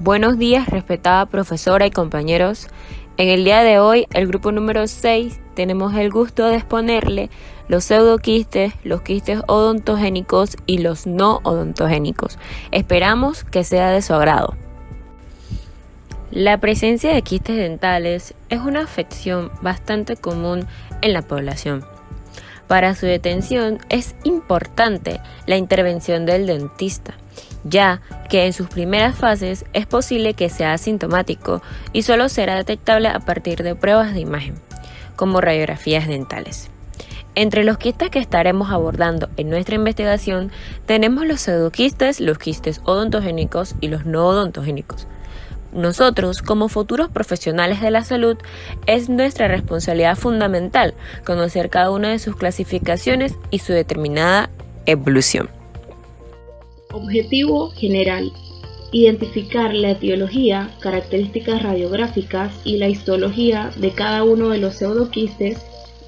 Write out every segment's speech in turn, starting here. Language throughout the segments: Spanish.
Buenos días, respetada profesora y compañeros. En el día de hoy, el grupo número 6, tenemos el gusto de exponerle los pseudoquistes, los quistes odontogénicos y los no odontogénicos. Esperamos que sea de su agrado. La presencia de quistes dentales es una afección bastante común en la población. Para su detención es importante la intervención del dentista, ya que en sus primeras fases es posible que sea asintomático y solo será detectable a partir de pruebas de imagen, como radiografías dentales. Entre los quistes que estaremos abordando en nuestra investigación tenemos los pseudoquistes, los quistes odontogénicos y los no odontogénicos. Nosotros, como futuros profesionales de la salud, es nuestra responsabilidad fundamental conocer cada una de sus clasificaciones y su determinada evolución. Objetivo general: identificar la etiología, características radiográficas y la histología de cada uno de los pseudoquistes,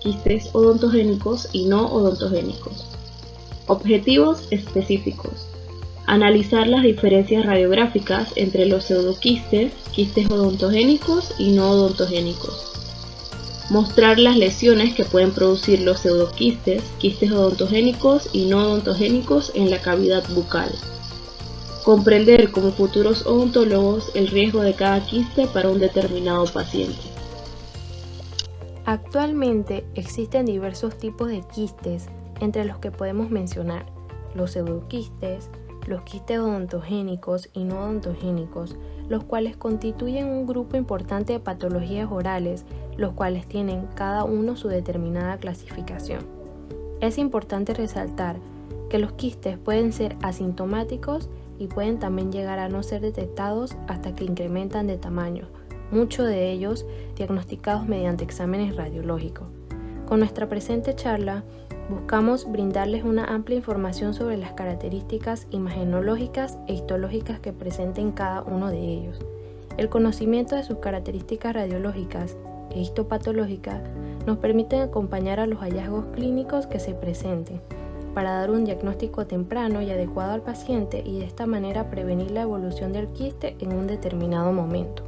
quistes odontogénicos y no odontogénicos. Objetivos específicos: analizar las diferencias radiográficas entre los pseudoquistes, quistes odontogénicos y no odontogénicos. Mostrar las lesiones que pueden producir los pseudoquistes, quistes odontogénicos y no odontogénicos en la cavidad bucal. Comprender como futuros odontólogos el riesgo de cada quiste para un determinado paciente. Actualmente existen diversos tipos de quistes, entre los que podemos mencionar los pseudoquistes, los quistes odontogénicos y no odontogénicos, los cuales constituyen un grupo importante de patologías orales, los cuales tienen cada uno su determinada clasificación. Es importante resaltar que los quistes pueden ser asintomáticos y pueden también llegar a no ser detectados hasta que incrementan de tamaño, muchos de ellos diagnosticados mediante exámenes radiológicos. Con nuestra presente charla, buscamos brindarles una amplia información sobre las características imagenológicas e histológicas que presenten cada uno de ellos. El conocimiento de sus características radiológicas e histopatológicas nos permite acompañar a los hallazgos clínicos que se presenten, para dar un diagnóstico temprano y adecuado al paciente y de esta manera prevenir la evolución del quiste en un determinado momento.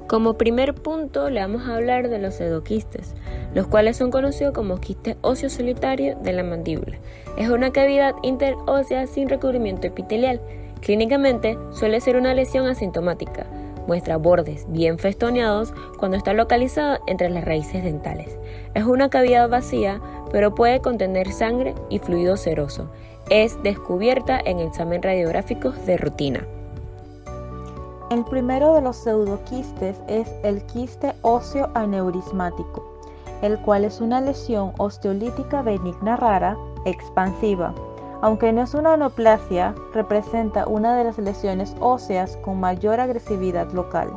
Como primer punto, le vamos a hablar de los pseudoquistes, los cuales son conocidos como quistes óseos solitarios de la mandíbula. Es una cavidad interósea sin recubrimiento epitelial. Clínicamente suele ser una lesión asintomática. Muestra bordes bien festoneados cuando está localizada entre las raíces dentales. Es una cavidad vacía, pero puede contener sangre y fluido seroso. Es descubierta en examen radiográficos de rutina. El primero de los pseudoquistes es el quiste óseo aneurismático, el cual es una lesión osteolítica benigna rara, expansiva. Aunque no es una neoplasia, representa una de las lesiones óseas con mayor agresividad local.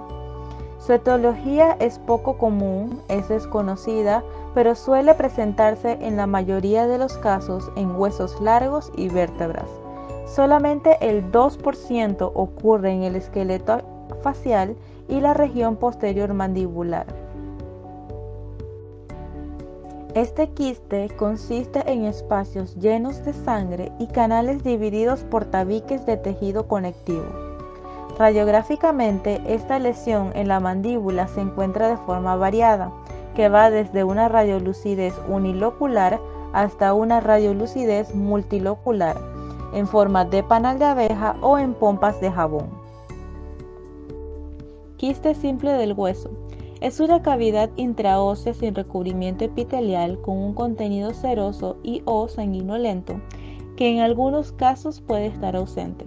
Su etiología es poco común, es desconocida, pero suele presentarse en la mayoría de los casos en huesos largos y vértebras. Solamente el 2% ocurre en el esqueleto facial y la región posterior mandibular. Este quiste consiste en espacios llenos de sangre y canales divididos por tabiques de tejido conectivo. Radiográficamente, esta lesión en la mandíbula se encuentra de forma variada, que va desde una radiolucidez unilocular hasta una radiolucidez multilocular, en forma de panal de abeja o en pompas de jabón. Quiste simple del hueso. Es una cavidad intraósea sin recubrimiento epitelial con un contenido seroso y o sanguinolento que en algunos casos puede estar ausente.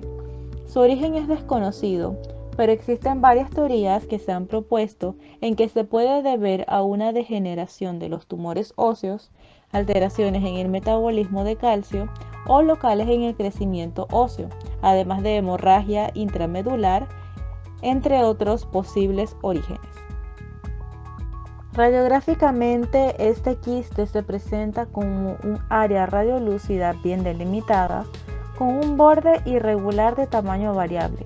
Su origen es desconocido, pero existen varias teorías que se han propuesto en que se puede deber a una degeneración de los tumores óseos, alteraciones en el metabolismo de calcio o locales en el crecimiento óseo, además de hemorragia intramedular, entre otros posibles orígenes. Radiográficamente, este quiste se presenta como un área radiolúcida bien delimitada, con un borde irregular de tamaño variable,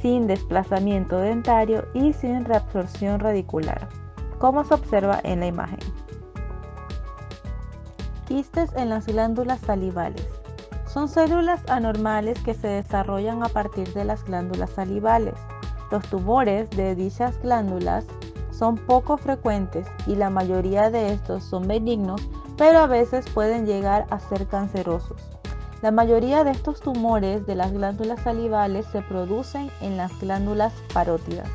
sin desplazamiento dentario y sin reabsorción radicular, como se observa en la imagen. Quistes en las glándulas salivales. Son células anormales que se desarrollan a partir de las glándulas salivales. Los tumores de dichas glándulas son poco frecuentes y la mayoría de estos son benignos, pero a veces pueden llegar a ser cancerosos. La mayoría de estos tumores de las glándulas salivales se producen en las glándulas parótidas.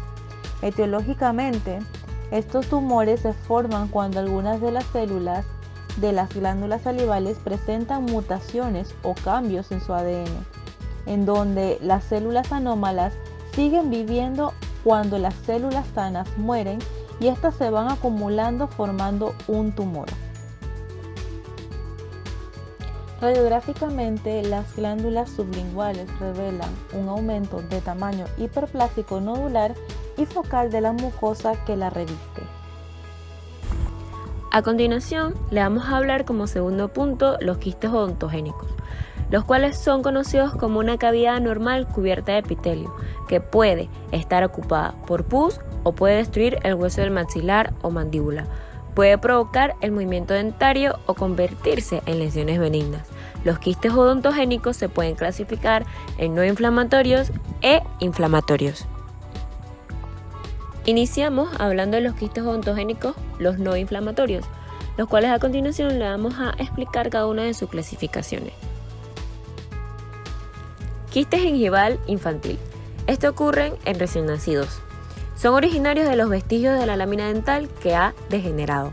Etiológicamente, estos tumores se forman cuando algunas de las células de las glándulas salivales presentan mutaciones o cambios en su ADN, en donde las células anómalas siguen viviendo cuando las células sanas mueren y estas se van acumulando formando un tumor. Radiográficamente, las glándulas sublinguales revelan un aumento de tamaño hiperplástico nodular y focal de la mucosa que la reviste. A continuación, le vamos a hablar como segundo punto los quistes odontogénicos, los cuales son conocidos como una cavidad anormal cubierta de epitelio, que puede estar ocupada por pus o puede destruir el hueso del maxilar o mandíbula. Puede provocar el movimiento dentario o convertirse en lesiones benignas. Los quistes odontogénicos se pueden clasificar en no inflamatorios e inflamatorios. Iniciamos hablando de los quistes odontogénicos, los no inflamatorios, los cuales a continuación le vamos a explicar cada una de sus clasificaciones. Quiste gingival infantil. Estos ocurren en recién nacidos. Son originarios de los vestigios de la lámina dental que ha degenerado.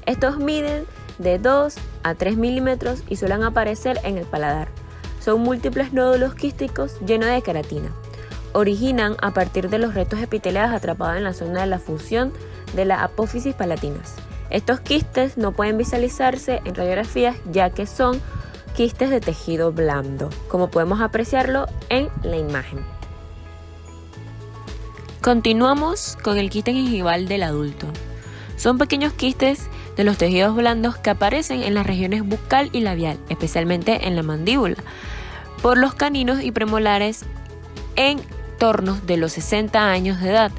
Estos miden de 2 a 3 milímetros y suelen aparecer en el paladar. Son múltiples nódulos quísticos llenos de queratina. Originan a partir de los restos epiteliales atrapados en la zona de la fusión de la apófisis palatinas. Estos quistes no pueden visualizarse en radiografías ya que son quistes de tejido blando, como podemos apreciarlo en la imagen. Continuamos con el quiste gingival del adulto. Son pequeños quistes de los tejidos blandos que aparecen en las regiones bucal y labial, especialmente en la mandíbula, por los caninos y premolares en torno de los 60 años de edad.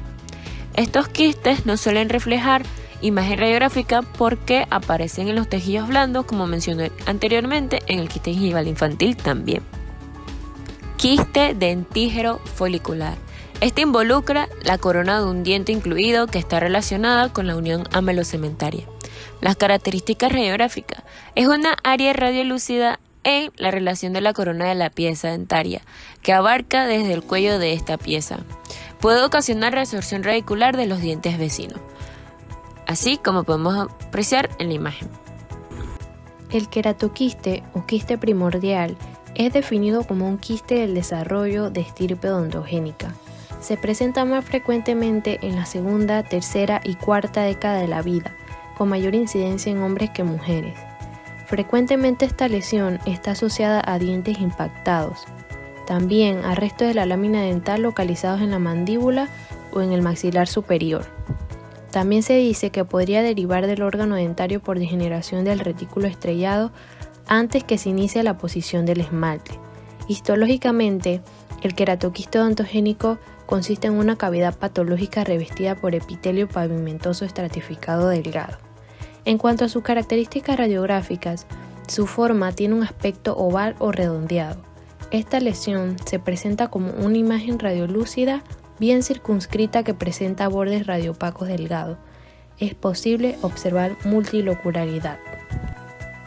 Estos quistes no suelen reflejar imagen radiográfica porque aparecen en los tejidos blandos, como mencioné anteriormente en el quiste gingival infantil también. Quiste dentígero folicular. Este involucra la corona de un diente incluido que está relacionada con la unión amelocementaria. Las características radiográficas. Es una área radiolúcida en la relación de la corona de la pieza dentaria, que abarca desde el cuello de esta pieza. Puede ocasionar resorción radicular de los dientes vecinos, así como podemos apreciar en la imagen. El queratoquiste o quiste primordial es definido como un quiste del desarrollo de estirpe odontogénica. Se presenta más frecuentemente en la segunda, tercera y cuarta década de la vida, con mayor incidencia en hombres que mujeres. Frecuentemente esta lesión está asociada a dientes impactados, también a restos de la lámina dental localizados en la mandíbula o en el maxilar superior. También se dice que podría derivar del órgano dentario por degeneración del retículo estrellado antes que se inicie la posición del esmalte. Histológicamente, el queratoquiste odontogénico consiste en una cavidad patológica revestida por epitelio pavimentoso estratificado delgado. En cuanto a sus características radiográficas, su forma tiene un aspecto oval o redondeado. Esta lesión se presenta como una imagen radiolúcida bien circunscrita que presenta bordes radiopacos delgados. Es posible observar multilocularidad.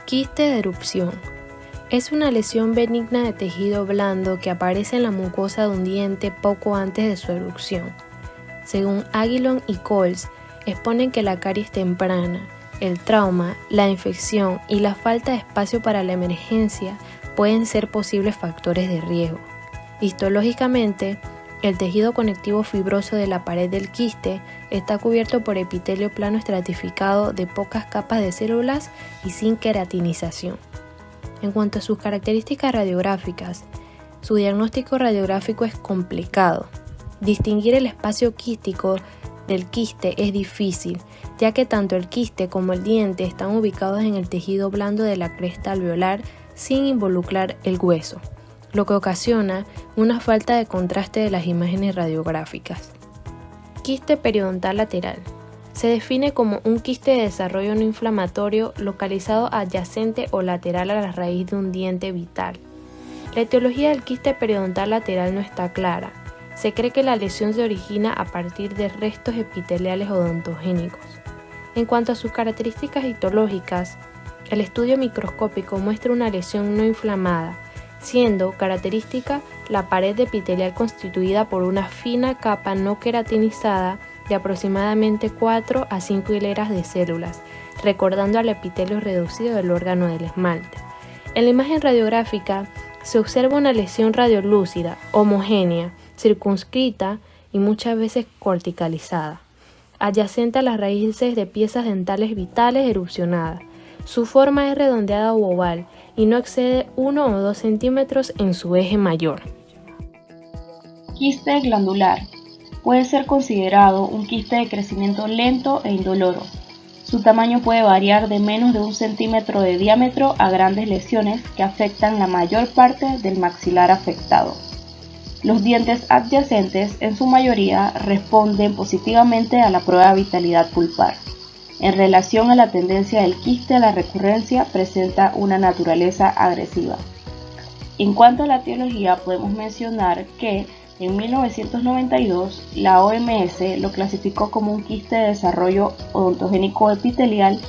Quiste de erupción. Es una lesión benigna de tejido blando que aparece en la mucosa de un diente poco antes de su erupción. Según Aguilón y Coles, exponen que la caries temprana, el trauma, la infección y la falta de espacio para la emergencia pueden ser posibles factores de riesgo. Histológicamente, el tejido conectivo fibroso de la pared del quiste está cubierto por epitelio plano estratificado de pocas capas de células y sin queratinización. En cuanto a sus características radiográficas, su diagnóstico radiográfico es complicado. Distinguir el espacio quístico del quiste es difícil, ya que tanto el quiste como el diente están ubicados en el tejido blando de la cresta alveolar sin involucrar el hueso, lo que ocasiona una falta de contraste de las imágenes radiográficas. Quiste periodontal lateral. Se define como un quiste de desarrollo no inflamatorio localizado adyacente o lateral a la raíz de un diente vital. La etiología del quiste periodontal lateral no está clara. Se cree que la lesión se origina a partir de restos epiteliales odontogénicos. En cuanto a sus características histológicas, el estudio microscópico muestra una lesión no inflamada, siendo característica la pared epitelial constituida por una fina capa no queratinizada de aproximadamente 4 a 5 hileras de células, recordando al epitelio reducido del órgano del esmalte. En la imagen radiográfica se observa una lesión radiolúcida, homogénea, circunscrita y muchas veces corticalizada, adyacente a las raíces de piezas dentales vitales erupcionadas. Su forma es redondeada u oval y no excede 1 o 2 centímetros en su eje mayor. Quiste glandular. Puede ser considerado un quiste de crecimiento lento e indoloro. Su tamaño puede variar de menos de 1 centímetro de diámetro a grandes lesiones que afectan la mayor parte del maxilar afectado. Los dientes adyacentes, en su mayoría, responden positivamente a la prueba de vitalidad pulpar. En relación a la tendencia del quiste a la recurrencia, presenta una naturaleza agresiva. En cuanto a la etiología, podemos mencionar que en 1992 la OMS lo clasificó como un quiste de desarrollo odontogénico epitelial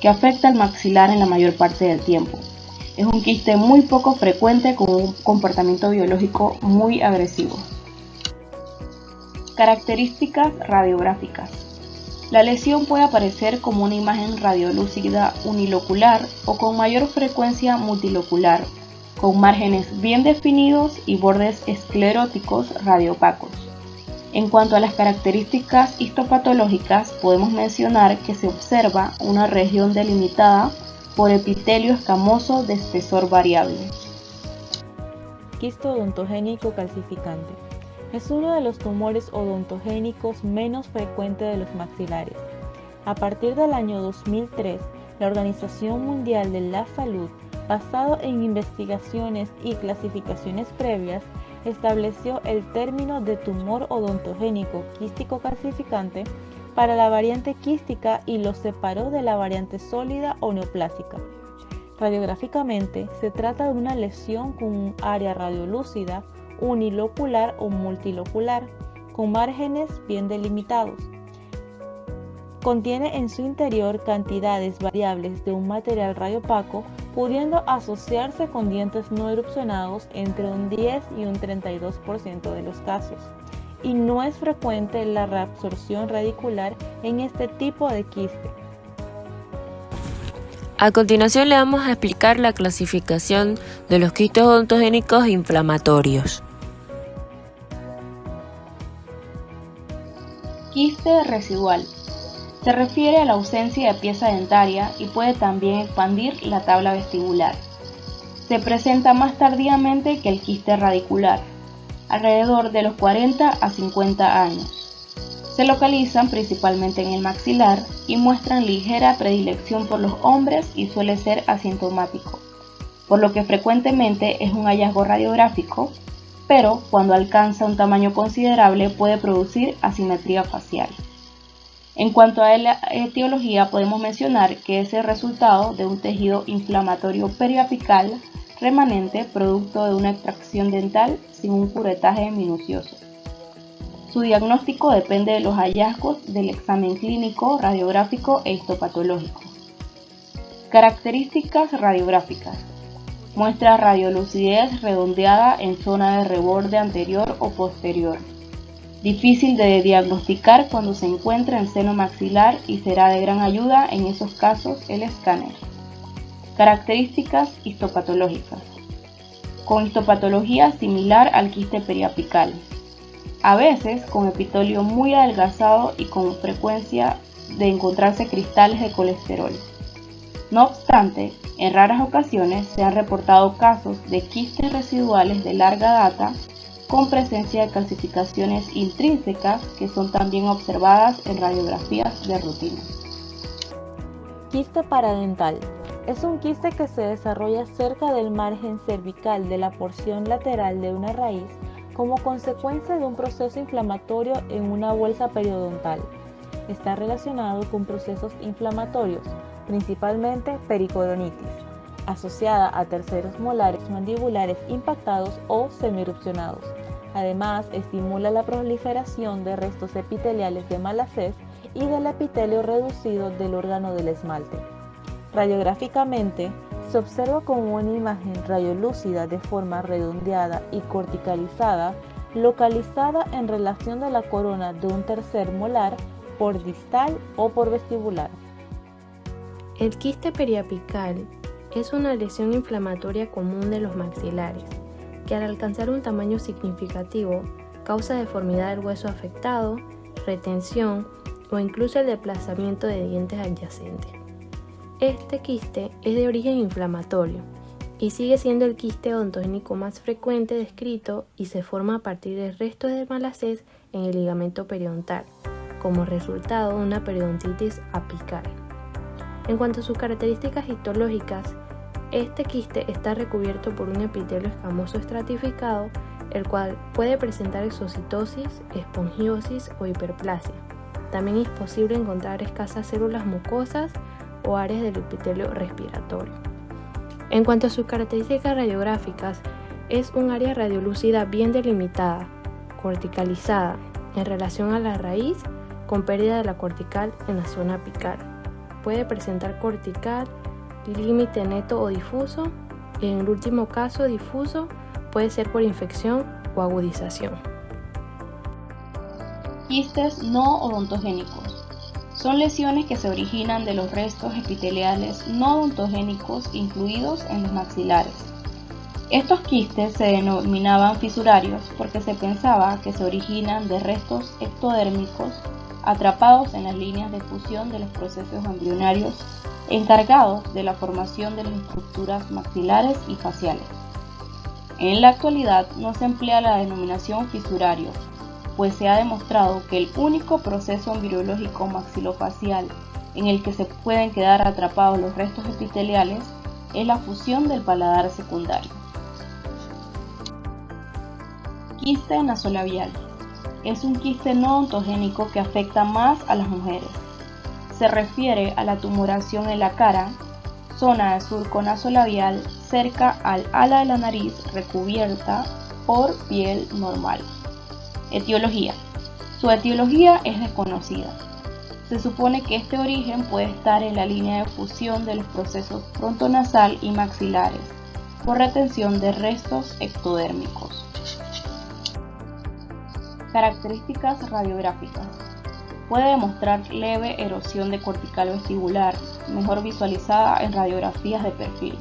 que afecta al maxilar en la mayor parte del tiempo. Es un quiste muy poco frecuente con un comportamiento biológico muy agresivo. Características radiográficas. La lesión puede aparecer como una imagen radiolúcida unilocular o con mayor frecuencia multilocular, con márgenes bien definidos y bordes escleróticos radiopacos. En cuanto a las características histopatológicas, podemos mencionar que se observa una región delimitada por epitelio escamoso de espesor variable. Quiste odontogénico calcificante. Es uno de los tumores odontogénicos menos frecuentes de los maxilares. A partir del año 2003, la Organización Mundial de la Salud, basado en investigaciones y clasificaciones previas, estableció el término de tumor odontogénico quístico calcificante para la variante quística y lo separó de la variante sólida o neoplásica. Radiográficamente, se trata de una lesión con un área radiolúcida, unilocular o multilocular, con márgenes bien delimitados. Contiene en su interior cantidades variables de un material radiopaco, pudiendo asociarse con dientes no erupcionados entre un 10 y un 32% de los casos, y no es frecuente la reabsorción radicular en este tipo de quiste. A continuación le vamos a explicar la clasificación de los quistes odontogénicos inflamatorios. Quiste residual. Se refiere a la ausencia de pieza dentaria y puede también expandir la tabla vestibular. Se presenta más tardíamente que el quiste radicular, alrededor de los 40 a 50 años. Se localizan principalmente en el maxilar y muestran ligera predilección por los hombres y suele ser asintomático, por lo que frecuentemente es un hallazgo radiográfico, pero cuando alcanza un tamaño considerable puede producir asimetría facial. En cuanto a la etiología, podemos mencionar que es el resultado de un tejido inflamatorio periapical remanente producto de una extracción dental sin un curetaje minucioso. Su diagnóstico depende de los hallazgos del examen clínico, radiográfico e histopatológico. Características radiográficas. Muestra radiolucidez redondeada en zona de reborde anterior o posterior. Difícil de diagnosticar cuando se encuentra en seno maxilar y será de gran ayuda en esos casos el escáner. Características histopatológicas. Con histopatología similar al quiste periapical. A veces con epitelio muy adelgazado y con frecuencia de encontrarse cristales de colesterol. No obstante, en raras ocasiones se han reportado casos de quistes residuales de larga data con presencia de calcificaciones intrínsecas que son también observadas en radiografías de rutina. Quiste paradental. Es un quiste que se desarrolla cerca del margen cervical de la porción lateral de una raíz como consecuencia de un proceso inflamatorio en una bolsa periodontal. Está relacionado con procesos inflamatorios, principalmente pericodontitis. asociada a terceros molares mandibulares impactados o semirupcionados. Además, estimula la proliferación de restos epiteliales de Malacés y del epitelio reducido del órgano del esmalte. Radiográficamente, se observa como una imagen radiolúcida de forma redondeada y corticalizada, localizada en relación de la corona de un tercer molar por distal o por vestibular. El quiste periapical es una lesión inflamatoria común de los maxilares, que al alcanzar un tamaño significativo causa deformidad del hueso afectado, retención o incluso el desplazamiento de dientes adyacentes. Este quiste es de origen inflamatorio y sigue siendo el quiste odontogénico más frecuente descrito y se forma a partir de restos de Malacés en el ligamento periodontal, como resultado de una periodontitis apical. En cuanto a sus características histológicas, este quiste está recubierto por un epitelio escamoso estratificado, el cual puede presentar exocitosis, espongiosis o hiperplasia. También es posible encontrar escasas células mucosas o áreas del epitelio respiratorio. En cuanto a sus características radiográficas, es un área radiolúcida bien delimitada, corticalizada, en relación a la raíz, con pérdida de la cortical en la zona apical. Puede presentar cortical, límite neto o difuso, y en el último caso difuso puede ser por infección o agudización. Quistes no odontogénicos. Son lesiones que se originan de los restos epiteliales no odontogénicos incluidos en los maxilares. Estos quistes se denominaban fisurarios porque se pensaba que se originan de restos ectodérmicos atrapados en las líneas de fusión de los procesos embrionarios encargados de la formación de las estructuras maxilares y faciales. En la actualidad no se emplea la denominación fisurario, pues se ha demostrado que el único proceso embriológico maxilofacial en el que se pueden quedar atrapados los restos epiteliales es la fusión del paladar secundario. Quiste nasolabial. Es un quiste no odontogénico que afecta más a las mujeres. Se refiere a la tumoración en la cara, zona del surco nasolabial, cerca al ala de la nariz recubierta por piel normal. Etiología. Su etiología es desconocida. Se supone que este origen puede estar en la línea de fusión de los procesos frontonasal y maxilares, por retención de restos ectodérmicos. Características radiográficas. Puede demostrar leve erosión de cortical vestibular, mejor visualizada en radiografías de perfil.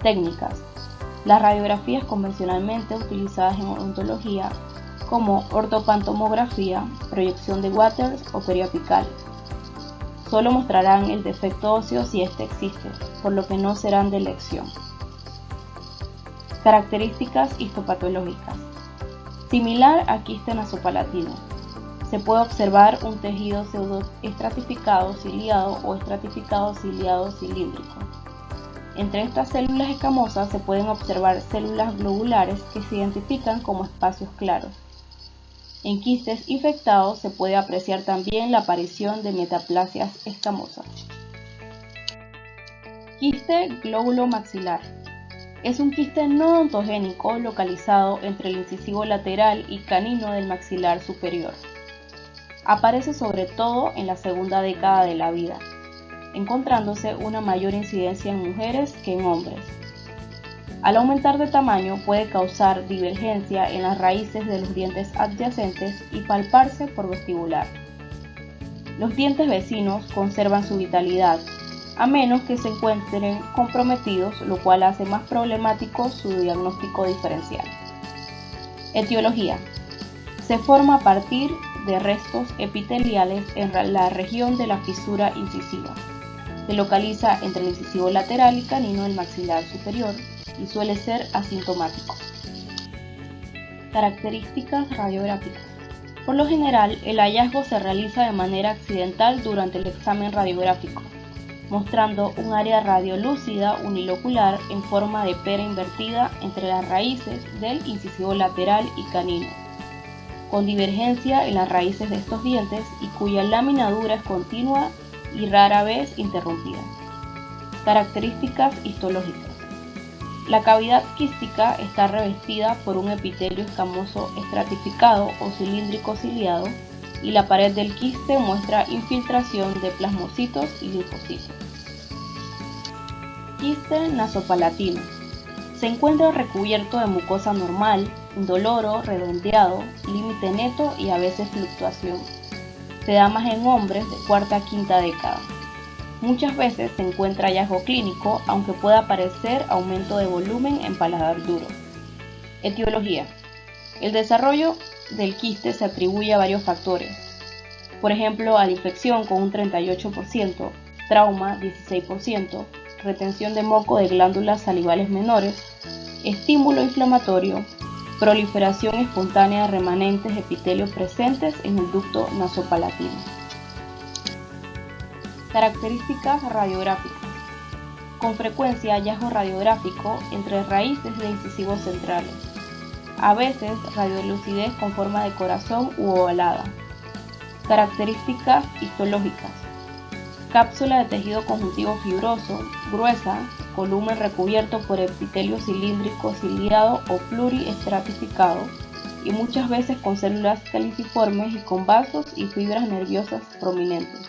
Técnicas. Las radiografías convencionalmente utilizadas en odontología como ortopantomografía, proyección de Waters o periapical. Solo mostrarán el defecto óseo si éste existe, por lo que no serán de elección. Características histopatológicas. Similar a quiste nasopalatino, se puede observar un tejido pseudoestratificado ciliado o estratificado ciliado cilíndrico. Entre estas células escamosas se pueden observar células globulares que se identifican como espacios claros. En quistes infectados se puede apreciar también la aparición de metaplasias escamosas. Quiste glóbulo-maxilar. Es un quiste no odontogénico localizado entre el incisivo lateral y canino del maxilar superior. Aparece sobre todo en la segunda década de la vida, encontrándose una mayor incidencia en mujeres que en hombres. Al aumentar de tamaño puede causar divergencia en las raíces de los dientes adyacentes y palparse por vestibular. Los dientes vecinos conservan su vitalidad, a menos que se encuentren comprometidos, lo cual hace más problemático su diagnóstico diferencial. Etiología. Se forma a partir de restos epiteliales en la región de la fisura incisiva. Se localiza entre el incisivo lateral y canino del maxilar superior y suele ser asintomático. Características radiográficas. Por lo general, el hallazgo se realiza de manera accidental durante el examen radiográfico, mostrando un área radiolúcida unilocular en forma de pera invertida entre las raíces del incisivo lateral y canino, con divergencia en las raíces de estos dientes y cuya lámina dura es continua y rara vez interrumpida. Características histológicas. La cavidad quística está revestida por un epitelio escamoso estratificado o cilíndrico ciliado, y la pared del quiste muestra infiltración de plasmocitos y linfocitos. Quiste nasopalatino. Se encuentra recubierto de mucosa normal, indoloro, redondeado, límite neto y a veces fluctuación. Se da más en hombres de cuarta a quinta década. Muchas veces se encuentra hallazgo clínico, aunque pueda aparecer aumento de volumen en paladar duro. Etiología. El desarrollo del quiste se atribuye a varios factores. Por ejemplo, a la infección con un 38%, trauma 16%, retención de moco de glándulas salivales menores, estímulo inflamatorio, proliferación espontánea de remanentes de epitelio presentes en el ducto nasopalatino. Características radiográficas. Con frecuencia hallazgo radiográfico entre raíces de incisivos centrales. A veces radiolucidez con forma de corazón u ovalada. Características histológicas. Cápsula de tejido conjuntivo fibroso, gruesa, volumen recubierto por epitelio cilíndrico ciliado o pluriestratificado, y muchas veces con células caliciformes y con vasos y fibras nerviosas prominentes.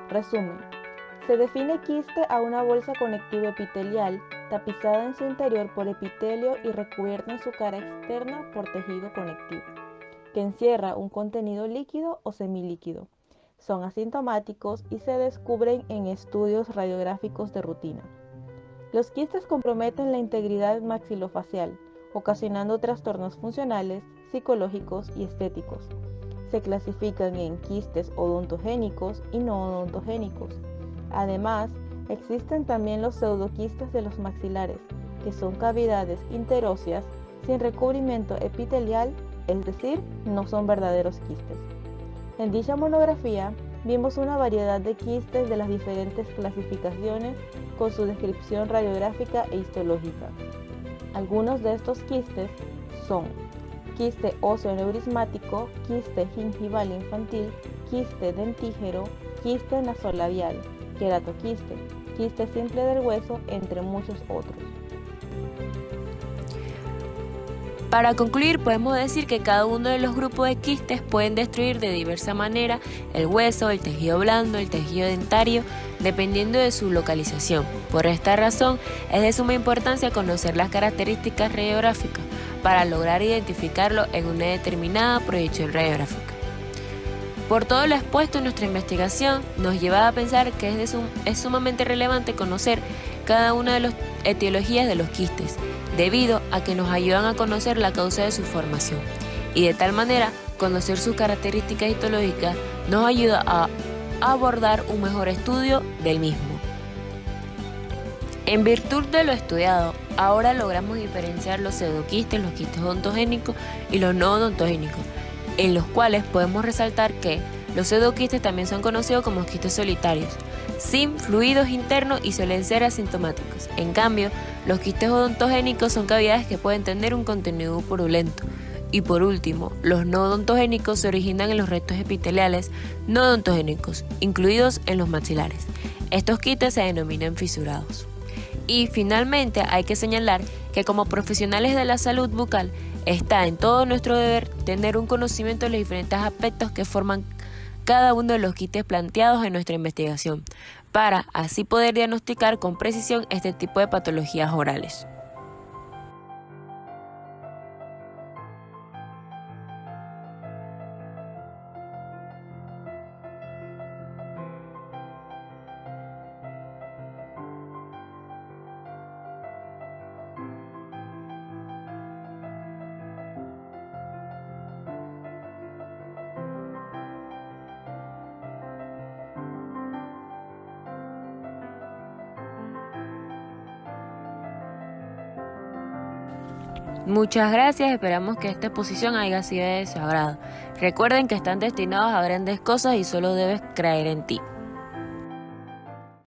Resumen. Se define quiste a una bolsa conectiva epitelial tapizada en su interior por epitelio y recubierta en su cara externa por tejido conectivo, que encierra un contenido líquido o semilíquido. Son asintomáticos y se descubren en estudios radiográficos de rutina. Los quistes comprometen la integridad maxilofacial, ocasionando trastornos funcionales, psicológicos y estéticos. Se clasifican en quistes odontogénicos y no odontogénicos. Además, existen también los pseudoquistes de los maxilares, que son cavidades interóseas sin recubrimiento epitelial, es decir, no son verdaderos quistes. En dicha monografía vimos una variedad de quistes de las diferentes clasificaciones con su descripción radiográfica e histológica. Algunos de estos quistes son quiste óseo neurismático, quiste gingival infantil, quiste dentígero, quiste nasolabial, queratoquiste, quiste simple del hueso, entre muchos otros. Para concluir, podemos decir que cada uno de los grupos de quistes pueden destruir de diversa manera el hueso, el tejido blando, el tejido dentario, dependiendo de su localización. Por esta razón, es de suma importancia conocer las características radiográficas para lograr identificarlo en una determinada proyección radiográfica. Por todo lo expuesto en nuestra investigación, nos lleva a pensar que es sumamente relevante conocer cada una de las etiologías de los quistes, debido a que nos ayudan a conocer la causa de su formación, y de tal manera conocer sus características histológicas nos ayuda a abordar un mejor estudio del mismo. En virtud de lo estudiado, ahora logramos diferenciar los pseudoquistes, los quistes odontogénicos y los no odontogénicos, en los cuales podemos resaltar que los pseudoquistes también son conocidos como quistes solitarios, sin fluidos internos y suelen ser asintomáticos. En cambio, los quistes odontogénicos son cavidades que pueden tener un contenido purulento. Y por último, los no odontogénicos se originan en los restos epiteliales no odontogénicos, incluidos en los maxilares. Estos quistes se denominan fisurados. Y finalmente hay que señalar que como profesionales de la salud bucal está en todo nuestro deber tener un conocimiento de los diferentes aspectos que forman cada uno de los quistes planteados en nuestra investigación, para así poder diagnosticar con precisión este tipo de patologías orales. Muchas gracias, esperamos que esta exposición haya sido de su agrado. Recuerden que están destinados a grandes cosas y solo debes creer en ti.